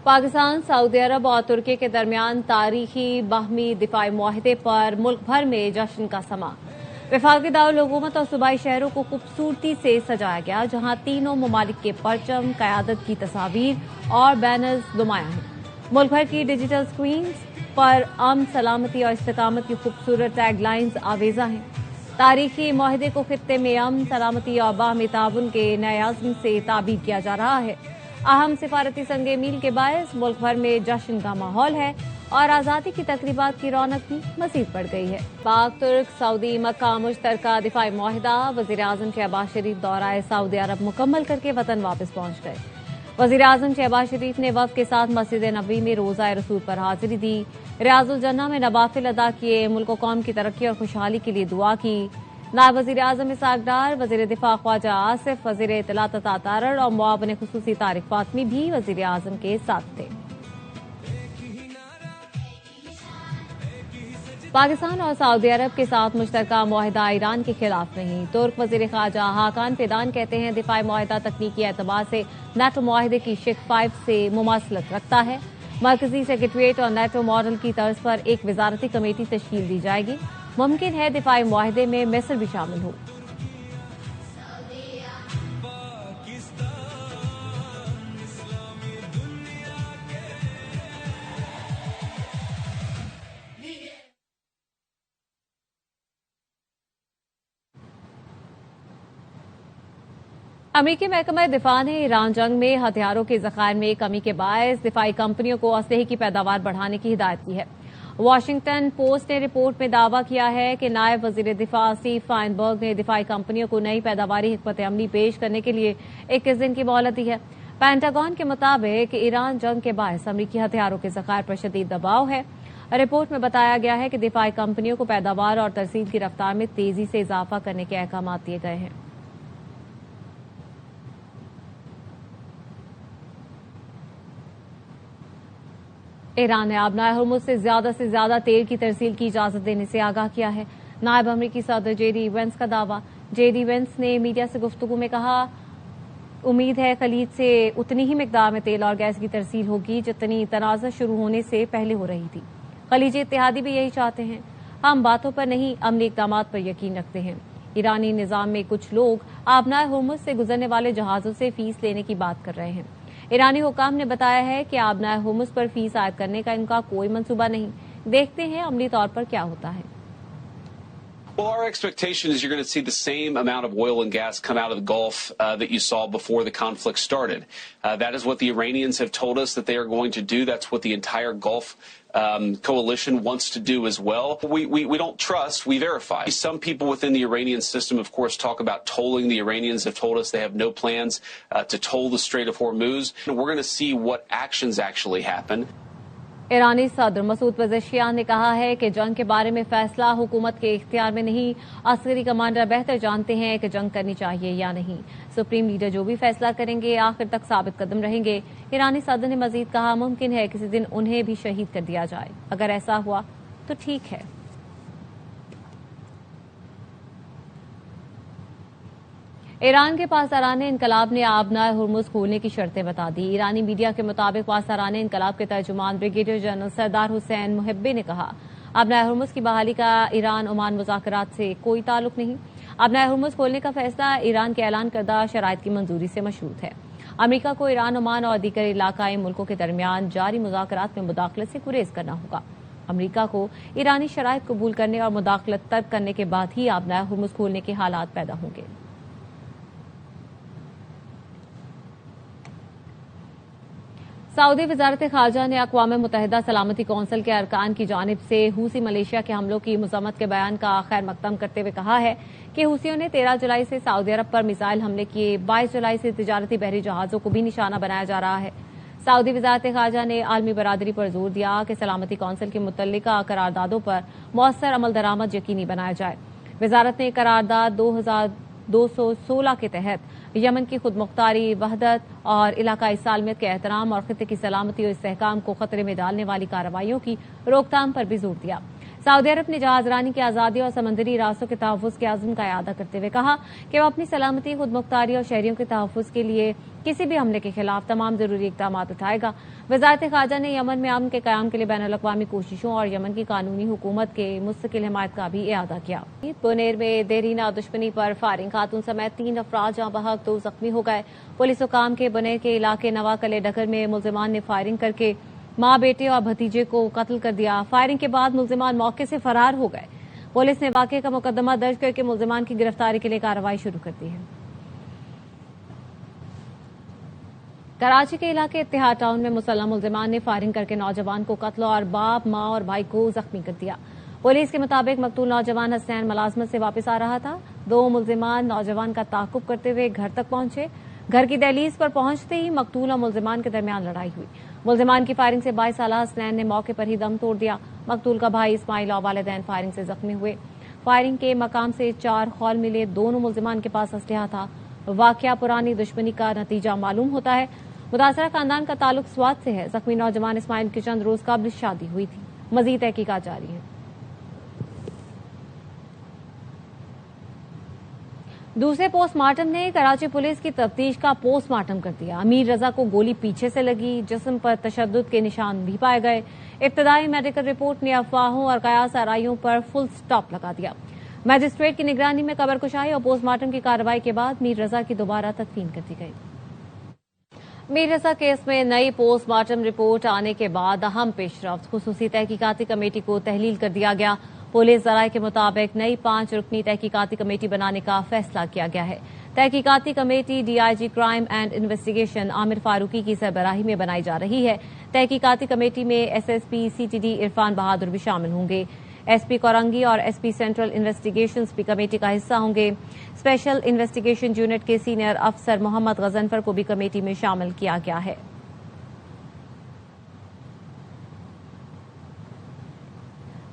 Pakistan, Saudi अरब और तुर्की के दरमियान तारीखी बाहमी दिफाई मुआहदे पर मुल्क भर में जश्न का समा। वफाकी दारुल हुकूमत और सूबाई शहरों को खूबसूरती से सजाया गया, जहां तीनों ममालिक के परचम, क़यादत की तस्वीर और बैनर्स नुमायां हैं। मुल्क भर की डिजिटल स्क्रीन पर अमन, सलामती और इस्तिकामत की खूबसूरत टैगलाइन्स आवेजा हैं। तारीखी मुआहदे को खित्ते में अमन, सलामती और बाहमी ताउन के नए अज़्म से ताबीर किया जा रहा है। अहम सिफारती संगे मील के बायस मुल्क भर में जश्न का माहौल है और आज़ादी की तकरीबात की रौनक भी मजीद बढ़ गई है। पाक, तुर्क, सऊदी, मक्का मुश्तरका दिफाई मुआहदा। वज़ीर आज़म शहबाज शरीफ दौराए सऊदी अरब मुकम्मल करके वतन वापस पहुंच गए। वज़ीर आज़म शहबाज शरीफ ने वफ़द के साथ मस्जिद नबवी में रोज़ा रसूल पर हाजिरी दी, रियाजुल जन्नह में नवाफिल अदा किए, मुल्क और कौम की तरक्की और खुशहाली के लिए दुआ की। नायब वज़ीर आज़म इसहाक डार, वज़ीर दिफा ख्वाजा आसिफ, वज़ीर इत्तलात अता तारड़ और मुआविन खुसूसी तारिक फातमी भी वज़ीर आज़म के साथ थे। पाकिस्तान और सऊदी अरब के साथ मुश्तरका मुआहदा ईरान के खिलाफ नहीं। तुर्क वज़ीर ख़ारजा हाकान फिदान कहते हैं दिफाई मुआहदा तकनीकी एतबार से नेटो मुआहदे की शिक 5 से मुमासलत रखता है। मरकजी सेक्रेटरीट और नेटो मॉडल की तर्ज पर एक वजारती कमेटी तश्कील दी जाएगी। मुमकिन है दिफाई मुआहदे में मिस्र भी शामिल हो। अमरीकी महकमा दिफा ने ईरान जंग में हथियारों के ज़खायर में कमी के बायस दिफाई कंपनियों को असलहे की पैदावार बढ़ाने की हिदायत की है। वाशिंगटन पोस्ट ने रिपोर्ट में दावा किया है कि नायब वज़ीर दिफा स्टीव फाइनबर्ग ने दिफाई कंपनियों को नई पैदावारी हिकमत अमली पेश करने के लिए 21 दिन की मोहलत दी है। पेंटागन के मुताबिक ईरान जंग के बायस अमरीकी हथियारों के ज़खायर पर शदीद दबाव है। रिपोर्ट में बताया गया है कि दिफाई कंपनियों को पैदावार और तरसील की रफ्तार में तेजी से इजाफा करने के अहकाम दिए गए हैं। ईरान ने आबनाए हुर्मुज़ से ज्यादा तेल की तरसील की इजाजत देने से आगाह किया है। नायब अमरीकी सदर जेडी वेंस का दावा। जेडी वेंस ने मीडिया से गुफ्तगू में कहा, उम्मीद है खलीज से उतनी ही मिकदार में तेल और गैस की तरसील होगी जितनी तनाज़ा शुरू होने से पहले हो रही थी। खलीजी इत्तेहादी भी यही चाहते हैं। हम बातों पर नहीं, अमली इक़दाम पर यकीन रखते हैं। ईरानी निज़ाम में कुछ लोग आबनाए हुर्मुज़ से गुजरने वाले जहाजों से फीस लेने की बात कर रहे हैं। ईरानी हुकाम ने बताया है कि आबनाए हुर्मुज़ पर फीस आयद करने का इनका कोई मंसूबा नहीं। देखते हैं अमली तौर पर क्या होता है। Well, our expectation is you're going to see the same amount of oil and gas come out of the Gulf that you saw before the conflict started. That is what the Iranians have told us that they are going to do. That's what the entire Gulf coalition wants to do as well. We don't trust, we verify. Some people within the Iranian system, of course, talk about tolling. The Iranians have told us they have no plans to toll the Strait of Hormuz. And we're going to see what actions actually happen. ईरानी सदर मसूद पज़ेशियान ने कहा है कि जंग के बारे में फैसला हुकूमत के इख्तियार में नहीं, अस्करी कमांडर बेहतर जानते हैं कि जंग करनी चाहिए या नहीं। सुप्रीम लीडर जो भी फैसला करेंगे आखिर तक साबित कदम रहेंगे। ईरानी सदर ने मजीद कहा, मुमकिन है किसी दिन उन्हें भी शहीद कर दिया जाए। अगर ऐसा हुआ तो ठीक है। ईरान के पासदारान इनकलाब ने आबनाए हुर्मुज़ खोलने की शर्तें बता दी। ईरानी मीडिया के मुताबिक पासदारान इनकलाब के तर्जुमान ब्रिगेडियर जनरल सरदार हुसैन मुहिब्बी ने कहा, आबनाए हुर्मुज़ की बहाली का ईरान ओमान मुज़ाकरात से कोई ताल्लुक नहीं। आबनाए हुर्मुज़ खोलने का फैसला ईरान के ऐलान करदा शराइत की मंजूरी से मशरूत है। अमरीका को ईरान, ओमान और दीगर इलाकाई मुल्कों के दरमियान जारी मुज़ाकरात में मुदाखलत से गुरेज करना होगा। अमरीका को ईरानी शराइत कबूल करने और मुदाखलत तर्क करने के बाद ही आबनाए हुर्मुज़ खोलने के हालात पैदा होंगे। सऊदी वजारत खारजा ने अक़वाम मुत्तहिदा सलामती कौंसिल के अरकान की जानिब से हूसी मलेशिया के हमलों की मज़म्मत के बयान का खैर मकदम करते हुए कहा है कि हूसियों ने 13 जुलाई से सऊदी अरब पर मिसाइल हमले किए। 22 जुलाई से तिजारती बहरी जहाजों को भी निशाना बनाया जा रहा है। सऊदी वजारत खारजा ने आलमी बरादरी पर जोर दिया कि सलामती कौंसिल की मुतल्लिका करारदादों पर मौसर अमल दरामद यकीनी बनाया जाए। वजारत ने करारदाद 2216 के तहत यमन की खुद मुख्तारी, वहदत और इलाकाई सालमियत के एहतराम और खित्ते की सलामती और इस्तेहकाम को खतरे में डालने वाली कार्रवाइयों की रोकथाम पर भी जोर दिया। सऊदी अरब ने जहाजरानी की आजादी और समंदरी रास्तों के तहफ्फुज़ के अज़्म का इआदा करते हुए कहा कि वह अपनी सलामती, खुदमुख्तारी और शहरियों के तहफ्फुज़ के लिए किसी भी हमले के खिलाफ तमाम जरूरी इक़दाम उठाएगा। वज़ारत ख़ारजा ने यमन में अमन के क़याम के लिए बैनुल-अक़वामी कोशिशों और यमन की कानूनी हुकूमत के मुस्तकिल हिमायत का भी इआदा किया। पुनेर में देरीना दुश्मनी पर फायरिंग, खातून समेत 3 अफराद जहां बहक 2 जख्मी हो गए। पुलिस हुकाम के बुनेर के इलाके नवाकले डगर में मुल्जिमान ने फायरिंग करके मां, बेटे और भतीजे को कत्ल कर दिया। फायरिंग के बाद मुल्जिमान मौके से फरार हो गए। पुलिस ने वाक़े का मुकदमा दर्ज करके मुल्जिमान की गिरफ्तारी के लिए कार्रवाई शुरू कर दी है। कराची के इलाके इत्तिहाद टाउन में मुसल्लम मुल्जिमान ने फायरिंग करके नौजवान को कत्ल और बाप, मां और भाई को जख्मी कर दिया। पुलिस के मुताबिक मकतूल नौजवान हसनैन मुलाजमत से वापस आ रहा था। 2 मुल्जिमान नौजवान का ताकुब करते हुए घर तक पहुंचे। घर की दहलीज पर पहुंचते ही मकतूल और मुल्जिमान के दरमियान लड़ाई हुई। मुल्जिमान की फायरिंग से 22 साला हसनैन ने मौके पर ही दम तोड़ दिया। मकतूल का भाई इस्माइल और वालिदैन फायरिंग से जख्मी हुए। फायरिंग के मकाम से 4 खौल मिले। दोनों मुल्जिमान के पास असलहा था। वाकया पुरानी दुश्मनी का नतीजा मालूम होता है। मुतासरा खानदान का ताल्लुक स्वात से है। जख्मी नौजवान इस्माइल की चंद रोज कबल शादी हुई थी। मजीद तहकीकात जारी है। दूसरे पोस्टमार्टम ने कराची पुलिस की तफ्तीश का पोस्टमार्टम कर दिया। अमीर रजा को गोली पीछे से लगी। जिस्म पर तशद्दुद के निशान भी पाए गए। इब्तदाई मेडिकल रिपोर्ट ने अफवाहों और कयास आराइयों पर फुल स्टॉप लगा दिया। मजिस्ट्रेट की निगरानी में कबर कुशाई और पोस्टमार्टम की कार्रवाई के बाद मीर रजा की दोबारा तदफीन कर दी गई। मीर रजा केस में नई पोस्टमार्टम रिपोर्ट आने के बाद अहम पेशरफ्त, खुसूसी तहकीकाती कमेटी को तहलील कर दिया गया। पुलिस ज़राए के मुताबिक नई 5 रुकनी तहकीकाती कमेटी बनाने का फैसला किया गया है। तहकीकाती committee DIG crime and investigation Aamir Farooqui की सरबराही में बनाई जा रही है। तहकीकाती कमेटी में एसएसपी सीटीडी इरफान बहादुर भी शामिल होंगे। एसपी कोरंगी और एसपी सेंट्रल इन्वेस्टिगेशंस भी कमेटी का हिस्सा होंगे। स्पेशल इन्वेस्टिगेशन यूनिट के सीनियर अफसर मोहम्मद गजनफर को भी कमेटी में शामिल किया गया है।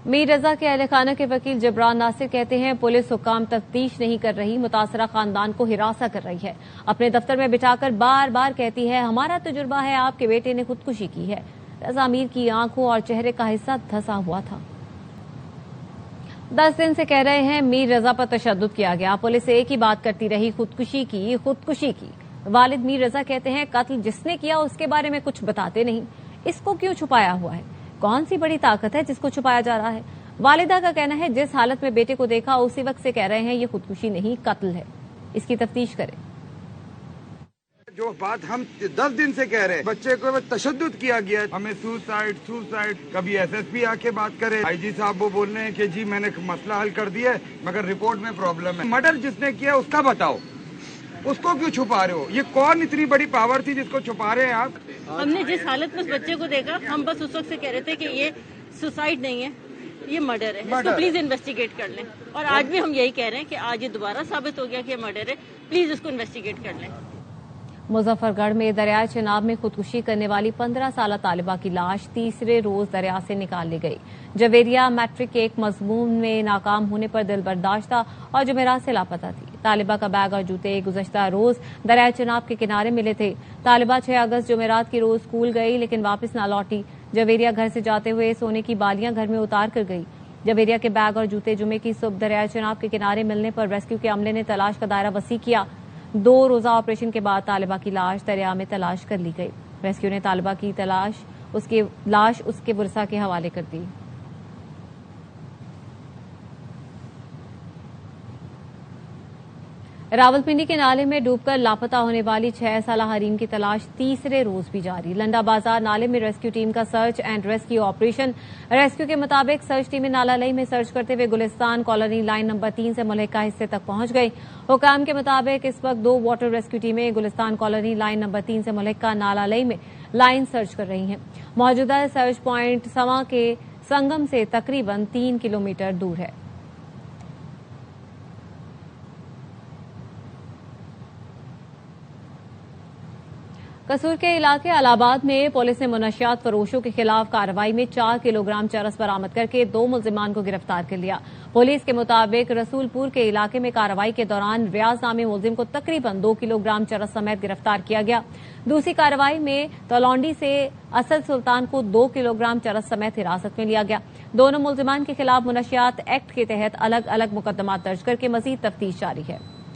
मीर रजा के अहले खाना के वकील जबरान नासिर कहते हैं पुलिस हुकाम तफ्तीश नहीं कर रही, मुतासरा खानदान को हिरासा कर रही है। अपने दफ्तर में बिठाकर बार बार कहती है हमारा तजुर्बा है, आपके बेटे ने खुदकुशी की है। रजा मीर की आंखों और चेहरे का हिस्सा धंसा हुआ था। 10 दिन से कह रहे हैं मीर रजा पर तशद्दुद किया गया। पुलिस एक ही बात करती रही, खुदकुशी की। वालिद मीर रजा कहते हैं कत्ल जिसने किया उसके बारे में कुछ बताते नहीं। इसको क्यों छुपाया हुआ है? कौन सी बड़ी ताकत है जिसको छुपाया जा रहा है? वालिदा का कहना है जिस हालत में बेटे को देखा उसी वक्त से कह रहे हैं ये खुदकुशी नहीं कत्ल है। इसकी तफ्तीश करें। जो बात हम 10 दिन से कह रहे हैं, बच्चे को तशद्दुद किया गया, हमें सुसाइड, कभी एसएसपी आके बात करे, आईजी साहब वो बोल रहे हैं कि जी मैंने मसला हल कर दिया है मगर रिपोर्ट में प्रॉब्लम है। मर्डर जिसने किया उसका बताओ, उसको क्यों छुपा रहे हो? ये कौन इतनी बड़ी पावर थी जिसको छुपा रहे हैं आप? हमने जिस हालत में उस बच्चे को देखा, हम बस उस वक्त से कह रहे थे कि ये सुसाइड नहीं है, ये मर्डर है। इसको प्लीज इन्वेस्टिगेट कर लें। और आज भी हम यही कह रहे हैं कि आज ये दोबारा साबित हो गया कि ये मर्डर है, प्लीज इसको इन्वेस्टिगेट कर लें। मुजफ्फरगढ़ में दरियाए चिनाब में खुदकुशी करने वाली 15 साला तालिबा की लाश तीसरे रोज दरिया से निकाल ली गई। जवेरिया मैट्रिक के एक मजमून में नाकाम होने पर दिल बर्दाश्ता और जुमेरात से लापता थी। तालिबा का बैग और जूते गुज़श्ता रोज दरियाए चिनाब के किनारे मिले थे। तालिबा 6 अगस्त जुमेरात की रोज स्कूल गई लेकिन वापस न लौटी। जवेरिया घर से जाते हुए सोने की बालियां घर में उतार कर गई। जवेरिया के बैग और जूते जुमे की सुबह दरियाए चिनाब के किनारे मिलने पर रेस्क्यू के अमले ने तलाश का दायरा वसी किया। 2 रोजा ऑपरेशन के बाद तालिबा की लाश दरिया में तलाश कर ली गई। रेस्क्यू ने तालिबा की लाश उसके बुरसा के हवाले कर दी। रावलपिंडी के नाले में डूबकर लापता होने वाली 6 साला हरीम की तलाश तीसरे रोज भी जारी। लंडा बाजार नाले में रेस्क्यू टीम का search and rescue operation. Rescue के मुताबिक सर्च टीमें नाला लई में सर्च करते हुए गुलिस्तान कॉलोनी लाइन नंबर 3 से मुल्हिका हिस्से तक पहुंच गई। हुकाम के मुताबिक इस वक्त 2 वाटर रेस्क्यू टीमें गुलिस्तान कॉलोनी लाइन नंबर 3 से मुल्हिका नाला लई में लाइन सर्च कर रही हैं। मौजूदा सर्च प्वाइंट सवा के संगम से तकरीबन 3 किलोमीटर दूर है। कसूर के इलाके अलाहाबाद में पुलिस ने मुनशियात फरोशों के खिलाफ कार्रवाई में 4 किलोग्राम चरस बरामद करके 2 मुल्जिमान को गिरफ्तार कर लिया। पुलिस के मुताबिक रसूलपुर के इलाके में कार्रवाई के दौरान रियाज नामी मुल्जिम को तकरीबन 2 किलोग्राम चरस समेत गिरफ्तार किया गया। दूसरी कार्रवाई में तलौंडी से असद सुल्तान को 2 किलोग्राम चरस समेत हिरासत में लिया गया। दोनों मुल्जिमान के खिलाफ मुनशियात एक्ट के तहत अलग अलग मुकदमा दर्ज करके मजीद तफ्तीश जारी है।